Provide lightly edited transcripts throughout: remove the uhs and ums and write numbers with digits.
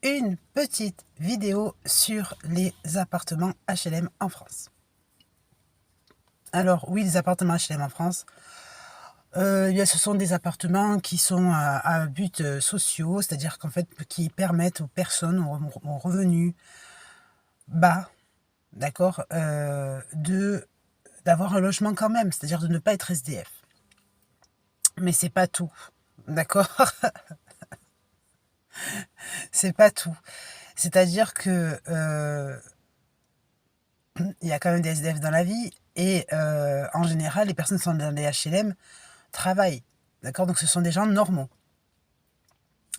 une petite vidéo sur les appartements HLM en France. Alors oui, les appartements HLM en France, ce sont des appartements qui sont à but sociaux, c'est-à-dire qu'en fait, qui permettent aux personnes aux revenus bas, d'accord, d'avoir un logement quand même, c'est-à-dire de ne pas être SDF. Mais c'est pas tout, d'accord. C'est pas tout. C'est-à-dire que il y a quand même des SDF dans la vie et en général, les personnes qui sont dans les HLM travaillent, d'accord. Donc ce sont des gens normaux.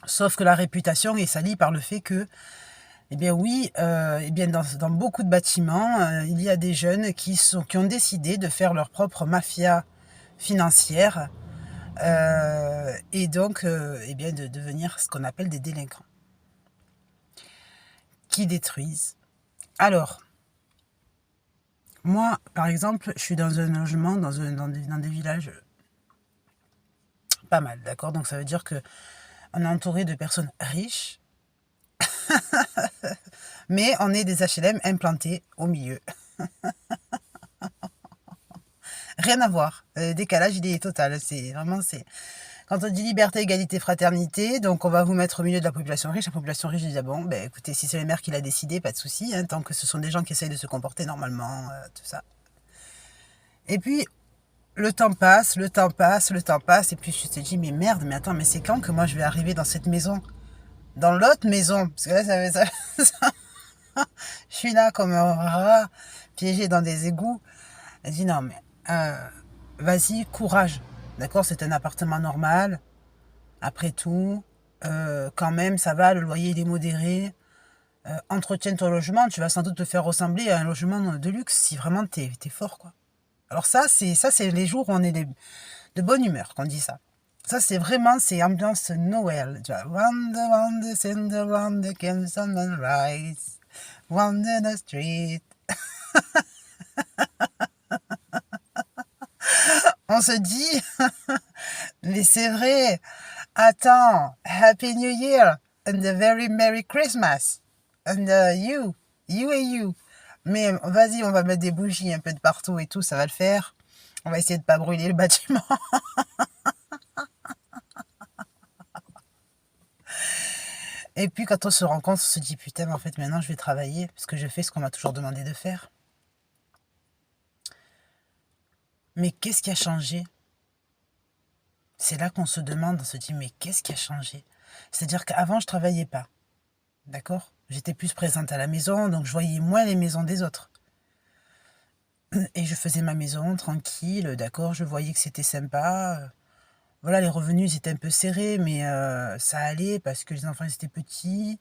Sauf que la réputation est salie par le fait que, eh bien oui, dans beaucoup de bâtiments, il y a des jeunes qui ont décidé de faire leur propre mafia financière et donc de devenir ce qu'on appelle des délinquants qui détruisent. Alors, moi, par exemple, je suis dans un logement, dans des villages pas mal, d'accord. Donc ça veut dire que on est entouré de personnes riches, mais on est des HLM implantés au milieu. Rien à voir. Le décalage, il est total. Quand on dit liberté, égalité, fraternité, donc on va vous mettre au milieu de la population riche. La population riche dit, ah bon, ben écoutez, si c'est le maire qui l'a décidé, pas de souci, hein, tant que ce sont des gens qui essayent de se comporter normalement, tout ça. Et puis, le temps passe, le temps passe, le temps passe, et puis je te dis, mais merde, mais attends, mais c'est quand que moi je vais arriver dans cette maison? Dans l'autre maison? Parce que là, je suis là comme un rat, piégé dans des égouts. Elle dit, non, mais vas-y, courage. D'accord, c'est un appartement normal. Après tout, quand même, ça va, le loyer il est modéré. Entretiens ton logement, tu vas sans doute te faire ressembler à un logement de luxe si vraiment t'es fort, quoi. Alors ça, c'est les jours où on est de bonne humeur qu'on dit ça. Ça, c'est ambiance Noël. Tu vois, Wonder, wonder, cinder, wonder, can someone rise? Wonder the street. On se dit, mais c'est vrai. Attends, Happy New Year and a very Merry Christmas. And you et you. Mais vas-y, on va mettre des bougies un peu de partout et tout, ça va le faire. On va essayer de pas brûler le bâtiment. Et puis quand on se rend compte, on se dit putain, mais en fait maintenant je vais travailler parce que je fais ce qu'on m'a toujours demandé de faire. Mais qu'est-ce qui a changé? C'est là qu'on se demande, on se dit mais qu'est-ce qui a changé? C'est-à-dire qu'avant je travaillais pas, d'accord? J'étais plus présente à la maison, donc je voyais moins les maisons des autres. Et je faisais ma maison tranquille, d'accord, je voyais que c'était sympa. Voilà, les revenus étaient un peu serrés, mais ça allait parce que les enfants étaient petits.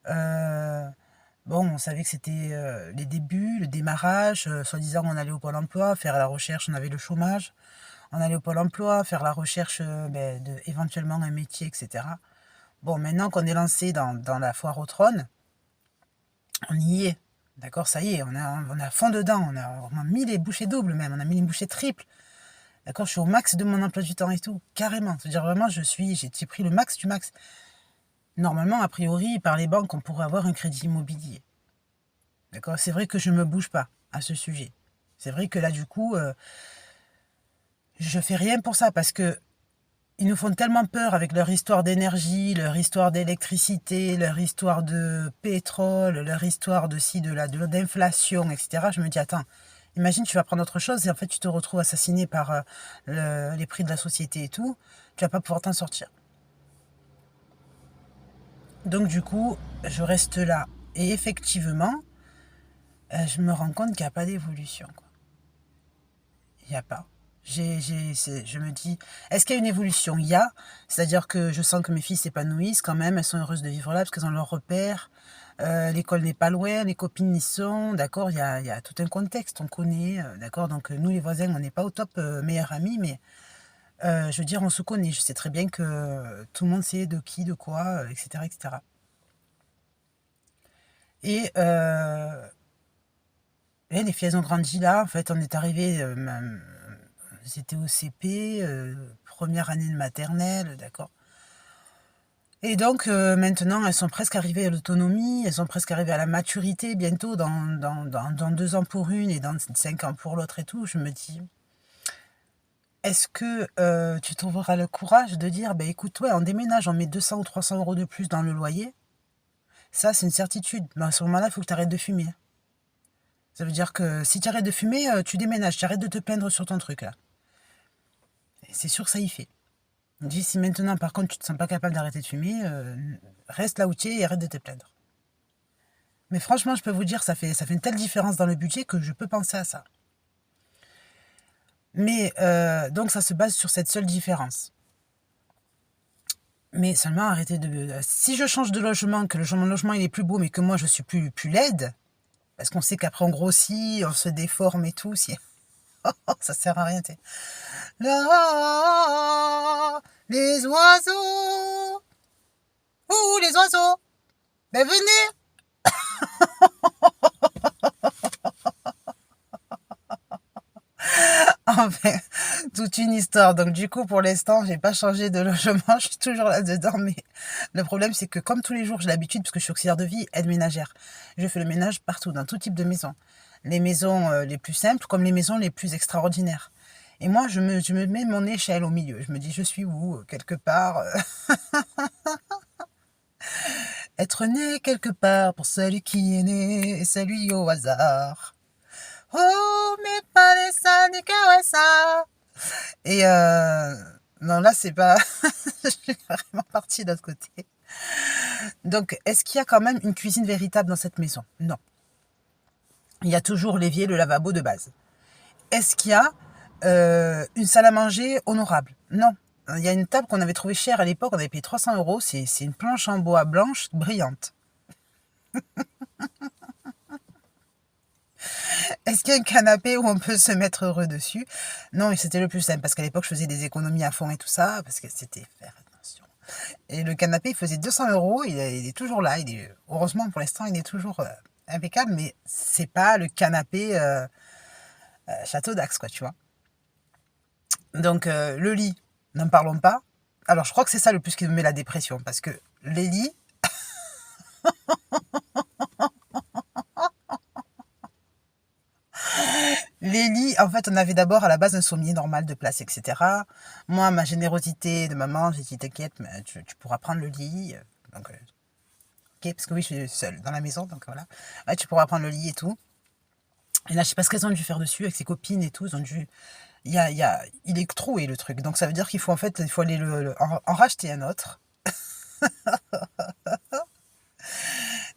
Bon, on savait que c'était les débuts, le démarrage. Soi-disant, on allait au Pôle emploi, faire la recherche, on avait le chômage. On allait au Pôle emploi, faire la recherche éventuellement un métier, etc. Bon, maintenant qu'on est lancé dans la foire au trône, on y est. D'accord, ça y est, on a à fond dedans. On a mis les bouchées doubles même, on a mis les bouchées triples. D'accord, je suis au max de mon emploi du temps et tout, carrément. C'est-à-dire vraiment, j'ai pris le max du max. Normalement, a priori, par les banques, on pourrait avoir un crédit immobilier. D'accord, c'est vrai que je ne me bouge pas à ce sujet. C'est vrai que là, du coup, je fais rien pour ça parce que ils nous font tellement peur avec leur histoire d'énergie, leur histoire d'électricité, leur histoire de pétrole, leur histoire de d'inflation, etc. Je me dis, attends, imagine, tu vas prendre autre chose et en fait, tu te retrouves assassiné par les prix de la société et tout. Tu vas pas pouvoir t'en sortir. Donc, du coup, je reste là. Et effectivement, je me rends compte qu'il n'y a pas d'évolution, quoi. Il n'y a pas. Je me dis, est-ce qu'il y a une évolution? Il y a. C'est-à-dire que je sens que mes filles s'épanouissent quand même. Elles sont heureuses de vivre là parce qu'elles ont leur repère. L'école n'est pas loin, les copines y sont. D'accord, il y a tout un contexte, on connaît. D'accord, donc nous, les voisins, on n'est pas au top meilleurs amis, mais je veux dire, on se connaît. Je sais très bien que tout le monde sait de qui, de quoi, etc., etc. Et les filles, elles ont grandi là. En fait, on est arrivé. C'était au CP, première année de maternelle, d'accord. Et donc maintenant, elles sont presque arrivées à l'autonomie, elles sont presque arrivées à la maturité bientôt, dans 2 ans pour une et dans 5 ans pour l'autre et tout. Je me dis: «Est-ce que, tu trouveras le courage de dire: "Beh, écoute, ouais, on déménage, on met 200 ou 300 € de plus dans le loyer"?» Ça, c'est une certitude, mais à ce moment-là, il faut que tu arrêtes de fumer. Ça veut dire que si tu arrêtes de fumer, tu déménages, tu arrêtes de te plaindre sur ton truc là. Et c'est sûr que ça y fait. Je dis: «Si maintenant, par contre, tu te sens pas capable d'arrêter de fumer, reste là où tu es et arrête de te plaindre». Mais franchement, je peux vous dire, ça fait une telle différence dans le budget que je peux penser à ça. Mais donc ça se base sur cette seule différence. Mais seulement arrêtez de... Si je change de logement, que mon logement il est plus beau, mais que moi je suis plus laide, parce qu'on sait qu'après on grossit, on se déforme et tout, si... ça sert à rien, tu sais. Là, les oiseaux, ouh les oiseaux, ben venez. Enfin, toute une histoire. Donc du coup, pour l'instant, j'ai pas changé de logement, je suis toujours là-dedans, mais le problème, c'est que comme tous les jours, j'ai l'habitude, parce que je suis auxiliaire de vie, aide ménagère. Je fais le ménage partout, dans tout type de maison. Les maisons les plus simples, comme les maisons les plus extraordinaires. Et moi, je me mets mon échelle au milieu. Je me dis, je suis où, quelque part Être né quelque part pour celui qui est né, et celui au hasard. Oh, mais pas les ça. Et non, là, c'est pas... je suis carrément partie de l'autre côté. Donc, est-ce qu'il y a quand même une cuisine véritable dans cette maison? Non. Il y a toujours l'évier, le lavabo de base. Est-ce qu'il y a une salle à manger honorable? Non. Il y a une table qu'on avait trouvée chère à l'époque, on avait payé 300 €. C'est une planche en bois blanche, brillante. Est-ce qu'il y a un canapé où on peut se mettre heureux dessus? Non, et c'était le plus simple, parce qu'à l'époque, je faisais des économies à fond et tout ça, parce que c'était faire attention. Et le canapé, il faisait 200 €, il est toujours là. Heureusement, pour l'instant, il est toujours impeccable, mais c'est pas le canapé Château d'Axe, quoi, tu vois. Donc, le lit, n'en parlons pas. Alors, je crois que c'est ça le plus qui me met la dépression, parce que les lits, en fait, on avait d'abord à la base un sommier normal de place, etc. Moi, ma générosité de maman, j'ai dit, t'inquiète, mais tu pourras prendre le lit. Donc, ok, parce que oui, je suis seule dans la maison, donc voilà. Ouais, tu pourras prendre le lit et tout. Et là, je sais pas ce qu'elles ont dû faire dessus avec ses copines et tout. Ils ont dû... il est troué le truc. Donc ça veut dire qu'il faut en fait, il faut aller en racheter un autre.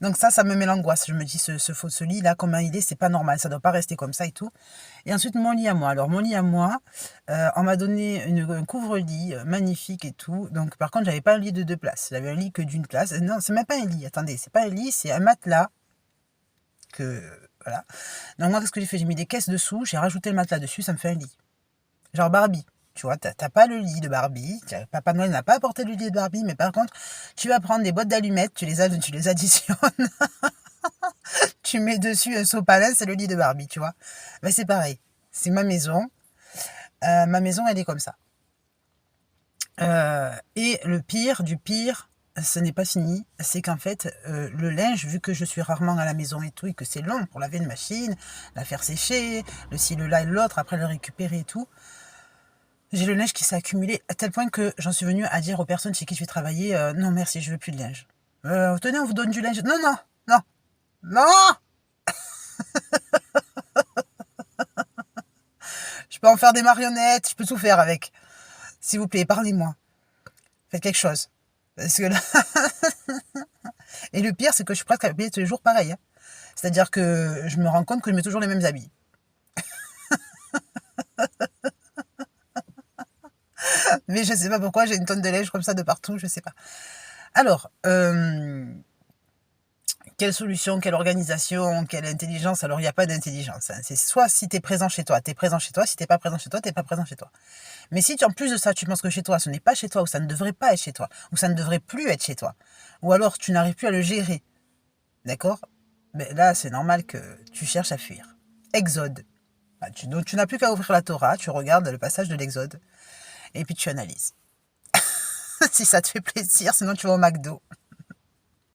Donc ça me met l'angoisse. Je me dis, ce lit là, comment il est, c'est pas normal. Ça doit pas rester comme ça et tout. Et ensuite, mon lit à moi. Alors mon lit à moi, on m'a donné un couvre-lit magnifique et tout. Donc par contre, j'avais pas un lit de 2 places. J'avais un lit que d'une place. Non, c'est même pas un lit. Attendez, c'est pas un lit, c'est un matelas. Voilà. Donc moi, qu'est-ce que j'ai fait? J'ai mis des caisses dessous, j'ai rajouté le matelas dessus, ça me fait un lit. Genre Barbie. Tu vois, t'as pas le lit de Barbie. Papa Noël n'a pas apporté le lit de Barbie, mais par contre, tu vas prendre des boîtes d'allumettes, tu les additionnes, tu mets dessus un sopalin, c'est le lit de Barbie, tu vois. Ben, c'est pareil. C'est ma maison. Ma maison, elle est comme ça. Et le pire du pire, ce n'est pas fini, c'est qu'en fait, le linge, vu que je suis rarement à la maison et tout, et que c'est long pour laver une machine, la faire sécher, le ci, le là et l'autre, après le récupérer et tout, j'ai le linge qui s'est accumulé à tel point que j'en suis venue à dire aux personnes chez qui je vais travailler, non merci, je veux plus de linge. Tenez, on vous donne du linge. Non, non, non, non. Je peux en faire des marionnettes, je peux tout faire avec. S'il vous plaît, parlez-moi. Faites quelque chose. Parce que là... Et le pire, c'est que je suis presque habillée tous les jours pareil. Hein. C'est-à-dire que je me rends compte que je mets toujours les mêmes habits. Mais je sais pas pourquoi, j'ai une tonne de linge comme ça de partout, je sais pas. Alors, quelle solution, quelle organisation, quelle intelligence? Alors, il n'y a pas d'intelligence. Hein. C'est soit si tu es présent chez toi, tu es présent chez toi. Si tu n'es pas présent chez toi, tu n'es pas présent chez toi. Mais si en plus de ça, tu penses que chez toi, ce n'est pas chez toi, ou ça ne devrait pas être chez toi, ou ça ne devrait plus être chez toi, ou alors tu n'arrives plus à le gérer, d'accord? Ben là, c'est normal que tu cherches à fuir. Exode. Donc, tu n'as plus qu'à ouvrir la Torah, tu regardes le passage de l'Exode, et puis tu analyses. si ça te fait plaisir, sinon tu vas au McDo.